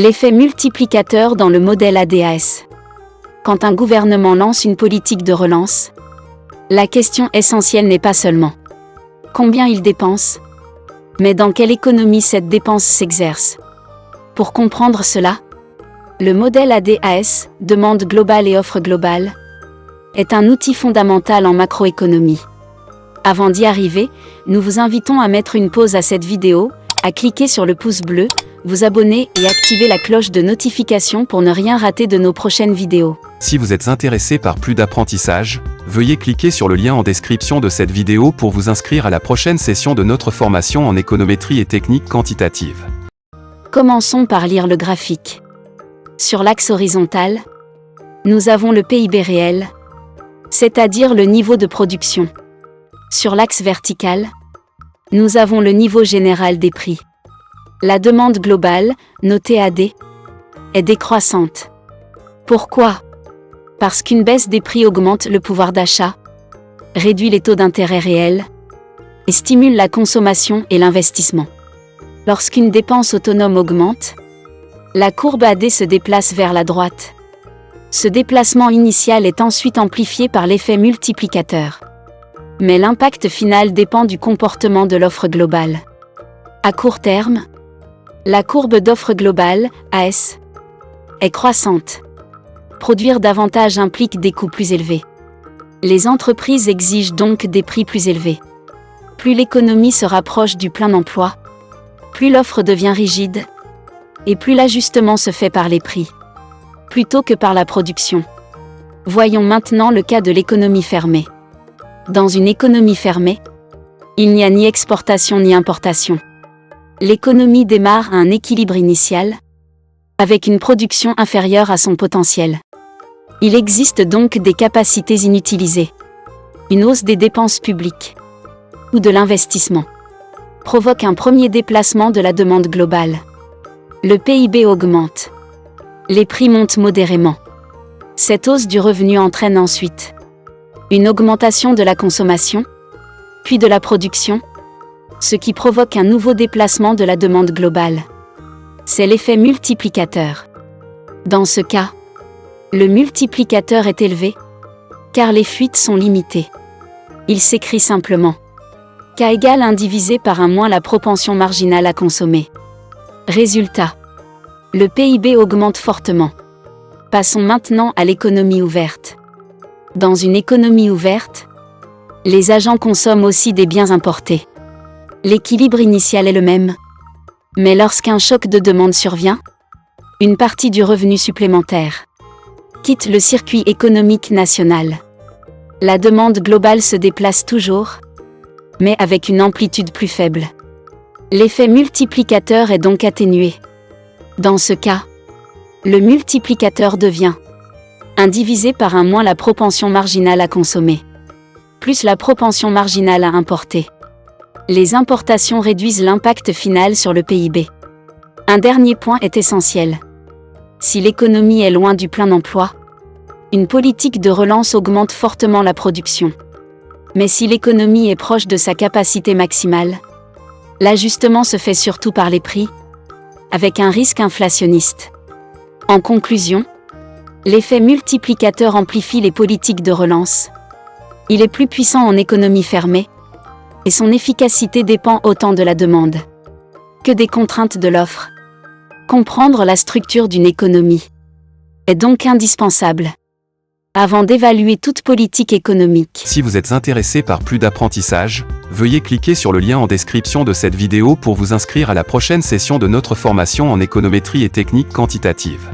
L'effet multiplicateur dans le modèle ADAS. Quand un gouvernement lance une politique de relance, la question essentielle n'est pas seulement combien il dépense, mais dans quelle économie cette dépense s'exerce. Pour comprendre cela, le modèle ADAS, demande globale et offre globale, est un outil fondamental en macroéconomie. Avant d'y arriver, nous vous invitons à mettre une pause à cette vidéo, à cliquer sur le pouce bleu, vous abonner et activer la cloche de notification pour ne rien rater de nos prochaines vidéos. Si vous êtes intéressé par plus d'apprentissage, veuillez cliquer sur le lien en description de cette vidéo pour vous inscrire à la prochaine session de notre formation en économétrie et technique quantitative. Commençons par lire le graphique. Sur l'axe horizontal, nous avons le PIB réel, c'est-à-dire le niveau de production. Sur l'axe vertical, nous avons le niveau général des prix. La demande globale, notée AD, est décroissante. Pourquoi ? Parce qu'une baisse des prix augmente le pouvoir d'achat, réduit les taux d'intérêt réels et stimule la consommation et l'investissement. Lorsqu'une dépense autonome augmente, la courbe AD se déplace vers la droite. Ce déplacement initial est ensuite amplifié par l'effet multiplicateur. Mais l'impact final dépend du comportement de l'offre globale. À court terme, la courbe d'offre globale, AS, est croissante. Produire davantage implique des coûts plus élevés. Les entreprises exigent donc des prix plus élevés. Plus l'économie se rapproche du plein emploi, plus l'offre devient rigide, et plus l'ajustement se fait par les prix, plutôt que par la production. Voyons maintenant le cas de l'économie fermée. Dans une économie fermée, il n'y a ni exportation ni importation. L'économie démarre à un équilibre initial, avec une production inférieure à son potentiel. Il existe donc des capacités inutilisées. Une hausse des dépenses publiques ou de l'investissement provoque un premier déplacement de la demande globale. Le PIB augmente. Les prix montent modérément. Cette hausse du revenu entraîne ensuite une augmentation de la consommation, puis de la production, ce qui provoque un nouveau déplacement de la demande globale. C'est l'effet multiplicateur. Dans ce cas, le multiplicateur est élevé, car les fuites sont limitées. Il s'écrit simplement K égale 1 divisé par 1 moins la propension marginale à consommer. Résultat. Le PIB augmente fortement. Passons maintenant à l'économie ouverte. Dans une économie ouverte, les agents consomment aussi des biens importés. L'équilibre initial est le même. Mais lorsqu'un choc de demande survient, une partie du revenu supplémentaire quitte le circuit économique national. La demande globale se déplace toujours, mais avec une amplitude plus faible. L'effet multiplicateur est donc atténué. Dans ce cas, le multiplicateur devient 1 divisé par 1 moins la propension marginale à consommer, plus la propension marginale à importer. Les importations réduisent l'impact final sur le PIB. Un dernier point est essentiel. Si l'économie est loin du plein emploi, une politique de relance augmente fortement la production. Mais si l'économie est proche de sa capacité maximale, l'ajustement se fait surtout par les prix, avec un risque inflationniste. En conclusion, l'effet multiplicateur amplifie les politiques de relance. Il est plus puissant en économie fermée, et son efficacité dépend autant de la demande que des contraintes de l'offre. Comprendre la structure d'une économie est donc indispensable avant d'évaluer toute politique économique. Si vous êtes intéressé par plus d'apprentissage, veuillez cliquer sur le lien en description de cette vidéo pour vous inscrire à la prochaine session de notre formation en économétrie et technique quantitative.